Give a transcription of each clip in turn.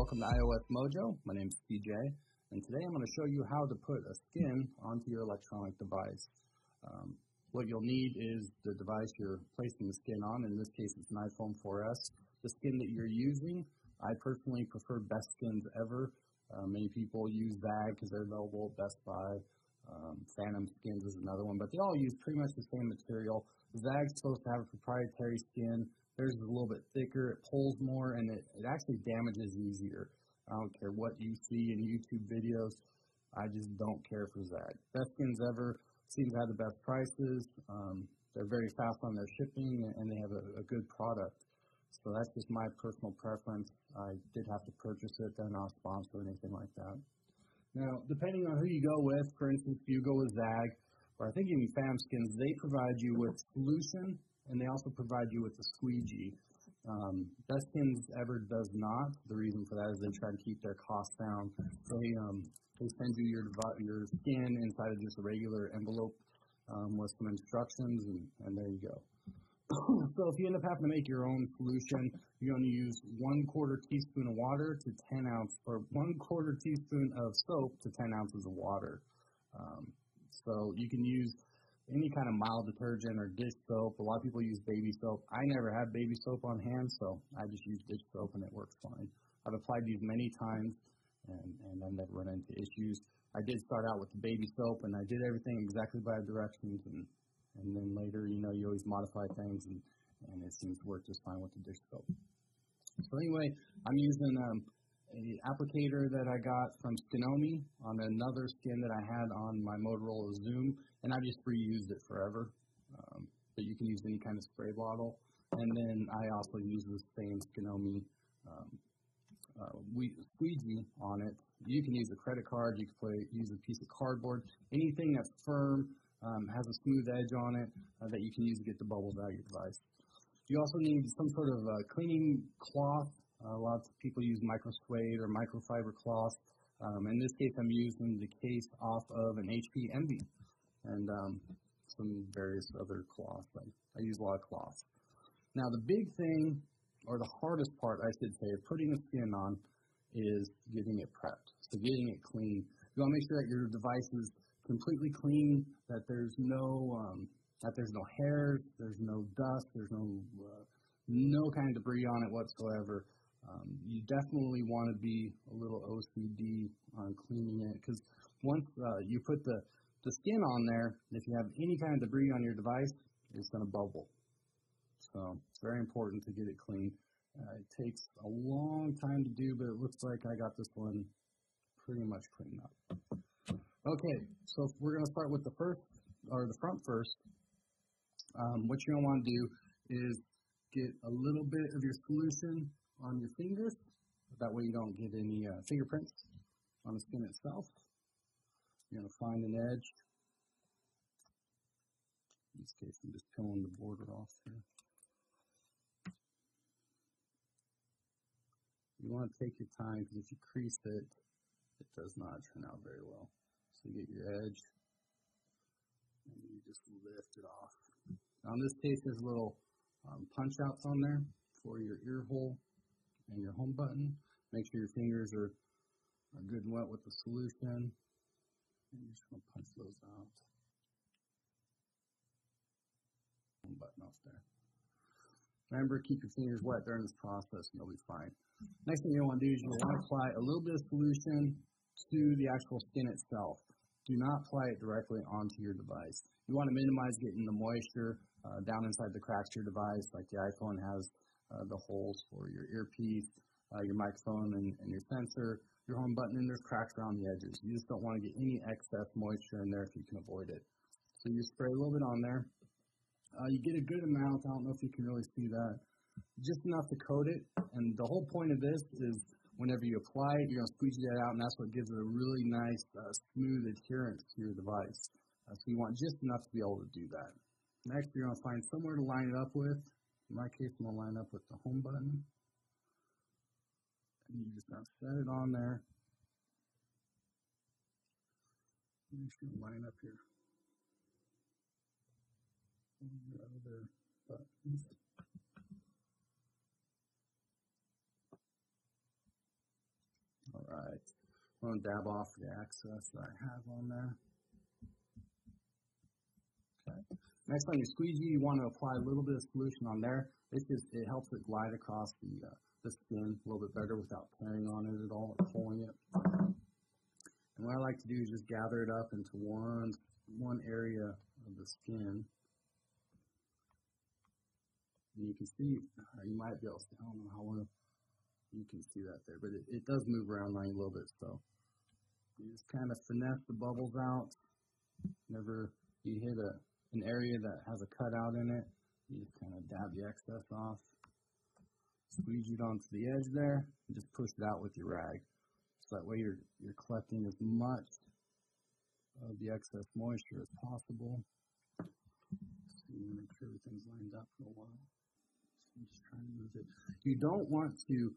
welcome to iOSmojo. My name is CJ, and today I'm going to show you how to put a skin onto your electronic device. What you'll need is the device you're placing the skin on. In this case, it's an iPhone 4S. The skin that you're using, I personally prefer Best Skins Ever. Many people use Zagg because they're available at Best Buy. Phantom Skins is another one, but they all use pretty much the same material. Zagg's supposed to have a proprietary skin. Theirs is a little bit thicker, it pulls more, and it actually damages easier. I don't care what you see in YouTube videos. I just don't care for Zagg. Best Skins Ever seems to have the best prices. They're very fast on their shipping, and they have a good product. So that's just my personal preference. I did have to purchase it. They're not sponsored or anything like that. Now, depending on who you go with, for instance, if you go with Zagg, or I think even Phantom Skins, they provide you with solution, and they also provide you with the squeegee. Best Skins Ever does not. The reason for that is they try to keep their costs down. They send you your skin inside of just a regular envelope with some instructions, and there you go. So if you end up having to make your own solution, you're going to use 1/4 teaspoon of water to 10 ounces, or 1/4 teaspoon of soap to 10 ounces of water. So you can use any kind of mild detergent or dish soap. A lot of people use baby soap. I never had baby soap on hand, so I just use dish soap and it works fine. I've applied these many times and I've never run into issues. I did start out with the baby soap and I did everything exactly by directions, and then later, you always modify things and it seems to work just fine with the dish soap. So anyway, I'm using an applicator that I got from Skinomi on another skin that I had on my Motorola Zoom, and I just reused it forever. But you can use any kind of spray bottle. And then I also use the same Skinomi squeegee on it. You can use a credit card. You can use a piece of cardboard. Anything that's firm, has a smooth edge on it that you can use to get the bubbles out of your device. You also need some sort of cleaning cloth. A lot of people use microsuede or microfiber cloth. In this case, I'm using the case off of an HP Envy and some various other cloths. I use a lot of cloths. Now, the big thing, or the hardest part, I should say, of putting the skin on is getting it prepped, so getting it clean. You want to make sure that your device is completely clean, that there's no hairs, there's no dust, there's no kind of debris on it whatsoever. You definitely want to be a little OCD on cleaning it, because once you put the skin on there, if you have any kind of debris on your device, it's going to bubble. So it's very important to get it clean. It takes a long time to do, but it looks like I got this one pretty much cleaned up. Okay, so we're going to start with the front first. What you're going to want to do is get a little bit of your solution on your fingers. That way you don't get any fingerprints on the skin itself. You're going to find an edge. In this case, I'm just peeling the border off here. You want to take your time, because if you crease it, it does not turn out very well. So you get your edge, and you just lift it off. Now in this case, there's little punch outs on there for your ear hole and your home button. Make sure your fingers are good and wet with the solution. And you're just going to punch those out. Home button off there. Remember, keep your fingers wet during this process and you'll be fine. Next thing you want to do is you want to apply a little bit of solution to the actual skin itself. Do not apply it directly onto your device. You want to minimize getting the moisture down inside the cracks of your device, like the iPhone has the holes for your earpiece, your microphone, and your sensor, your home button, and there's cracks around the edges. You just don't want to get any excess moisture in there if you can avoid it. So you spray a little bit on there. You get a good amount. I don't know if you can really see that. Just enough to coat it. And the whole point of this is whenever you apply it, you're going to squeegee that out, and that's what gives it a really nice, smooth adherence to your device. So you want just enough to be able to do that. Next, you're going to find somewhere to line it up with. In my case, I'm going to line up with the home button. And you just going to set it on there. Make sure you line up your other buttons. I'm going to dab off the excess that I have on there. Okay. Next on your squeegee, you want to apply a little bit of solution on there. It helps it glide across the skin a little bit better without tearing on it at all or pulling it. And what I like to do is just gather it up into one area of the skin. And you can see, you might be able to, I don't know how well you can see that there, but it does move around a little bit, so you just kind of finesse the bubbles out. Whenever you hit an area that has a cutout in it, you just kind of dab the excess off, squeeze it onto the edge there, and just push it out with your rag. So that way you're collecting as much of the excess moisture as possible. So you make sure everything's lined up for a while. So I'm just trying to move it. You don't want to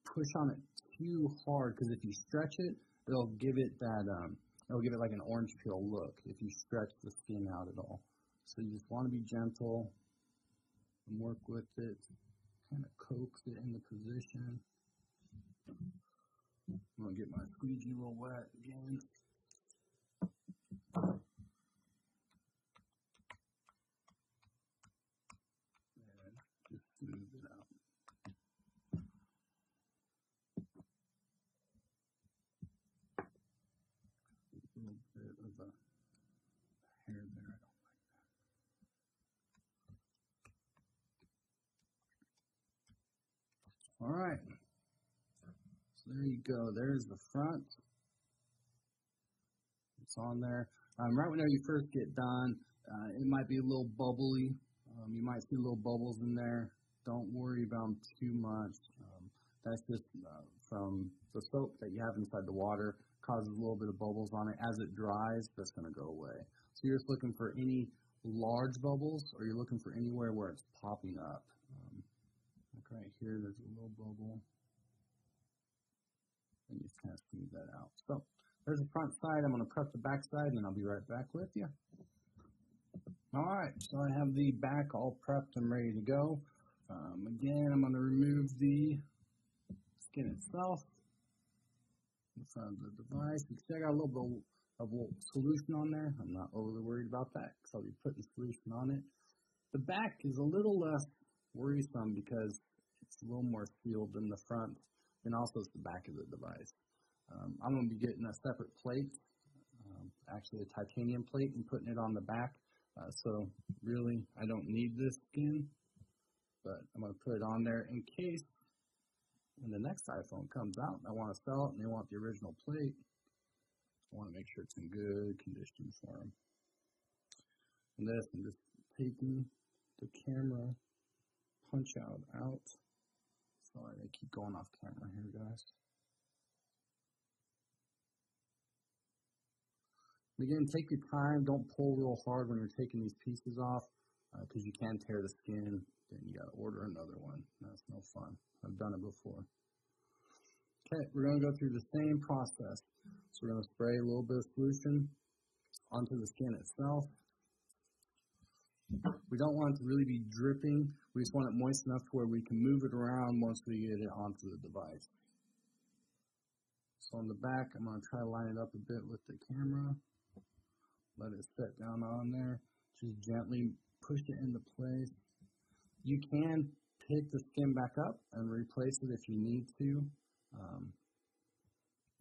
push on it too hard, because if you stretch it, it'll give it like an orange peel look if you stretch the skin out at all. So you just want to be gentle and work with it, kind of coax it into position. I'm going to get my squeegee a little wet again. And just smooth it out. A little bit of a hair there. I don't like that. All right. So there you go. There's the front. It's on there. Right whenever you first get done, it might be a little bubbly. You might see little bubbles in there. Don't worry about them too much. That's just from the soap that you have inside the water, causes a little bit of bubbles on it. As it dries, that's going to go away. So you're just looking for any large bubbles, or you're looking for anywhere where it's popping up. Like right here, there's a little bubble. And you just kind of smooth that out. So there's the front side. I'm going to prep the back side, and then I'll be right back with you. All right, so I have the back all prepped and ready to go. Again, I'm going to remove the skin itself in front of the device. You can see I got a little bit of solution on there. I'm not overly worried about that because I'll be putting solution on it. The back is a little less worrisome because it's a little more sealed than the front, and also it's the back of the device. I'm going to be getting a separate plate, actually a titanium plate, and putting it on the back. So really, I don't need this skin, but I'm going to put it on there in case when the next iPhone comes out and I want to sell it and they want the original plate. I want to make sure it's in good condition for them. And this, I'm just taking the camera punch out. Sorry, I keep going off camera here, guys. Again, take your time. Don't pull real hard when you're taking these pieces off because you can tear the skin. Then you got to order another one. That's no fun. I've done it before. Okay, we're going to go through the same process. So we're going to spray a little bit of solution onto the skin itself. We don't want it to really be dripping. We just want it moist enough to where we can move it around once we get it onto the device. So on the back, I'm going to try to line it up a bit with the camera. Let it set down on there. Just gently push it into place. You can pick the skin back up and replace it if you need to.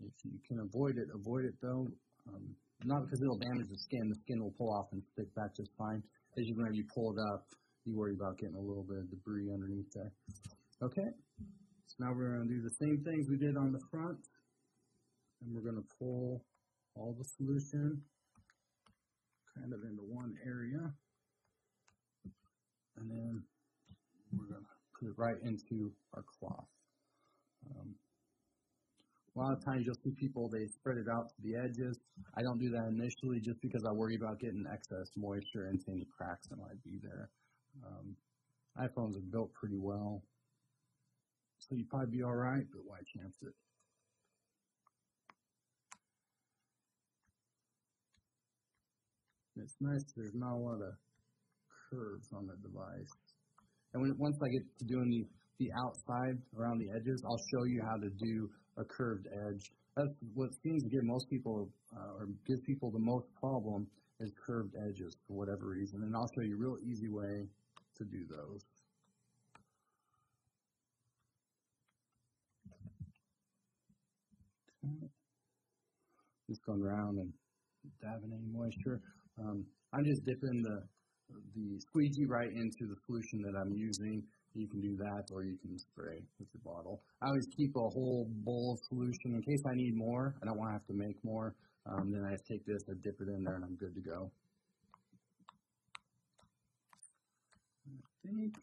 If you can avoid it though. Not because it'll damage the skin will pull off and stick back just fine. As you whenever you pull it up, you worry about getting a little bit of debris underneath there. Okay, so now we're going to do the same things we did on the front, and we're going to pull all the solution kind of into one area, and then we're going to put it right into our cloth. A lot of times you'll see people, they spread it out to the edges. I don't do that initially just because I worry about getting excess moisture into any cracks that might be there. iPhones are built pretty well, so you'd probably be all right, but why chance it? It's nice there's not a lot of curves on the device. And once I get to doing the outside around the edges, I'll show you how to do a curved edge That's what seems to give most people, or gives people the most problem, is curved edges for whatever reason. And I'll show you a real easy way to do those. Okay. Just going around and dabbing any moisture. I'm just dipping the squeegee right into the solution that I'm using. You can do that, or you can spray with your bottle. I always keep a whole bowl of solution in case I need more. I don't want to have to make more. Then I just take this, I dip it in there, and I'm good to go. I think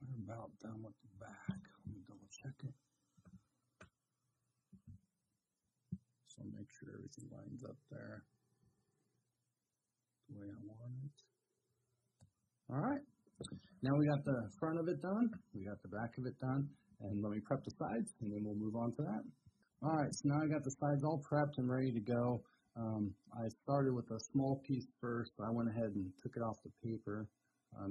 we're about done with the back. Let me double check it. So make sure everything lines up there the way I want it. All right. Now we got the front of it done. We got the back of it done. And let me prep the sides, and then we'll move on to that. All right, so now I got the sides all prepped and ready to go. I started with a small piece first. I went ahead and took it off the paper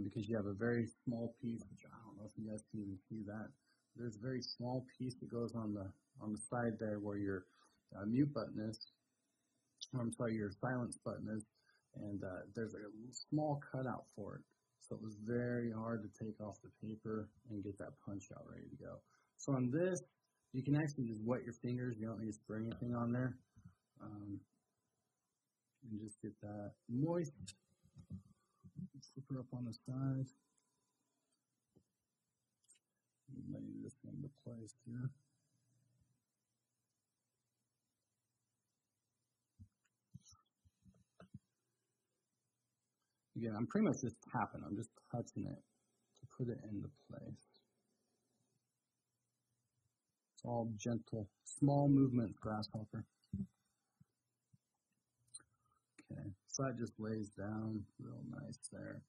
because you have a very small piece, which I don't know if you guys can even see that. There's a very small piece that goes on the side there where your mute button is. I'm sorry, your silence button is. And there's a small cutout for it. So it was very hard to take off the paper and get that punch out ready to go. So on this, you can actually just wet your fingers. You don't need to spray anything on there. And just get that moist. Slip her up on the side. Lay this into place here. Again, I'm pretty much just tapping. I'm just touching it to put it into place. It's all gentle, small movement, grasshopper. Okay, so that just lays down real nice there.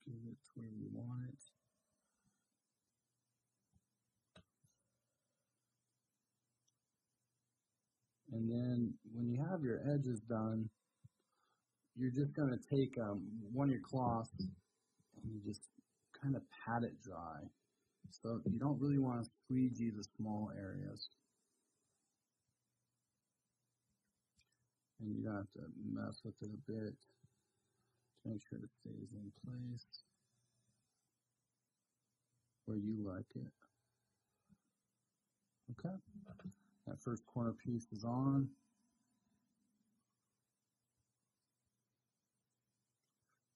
Give it to where you want it. And then when you have your edges done, you're just going to take one of your cloths and you just kind of pat it dry. So you don't really want to squeegee the small areas. And you don't have to mess with it a bit to make sure it stays in place where you like it. Okay. That first corner piece is on.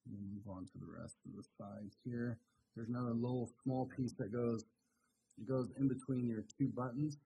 We'll move on to the rest of the sides here. There's another little small piece that goes in between your two buttons.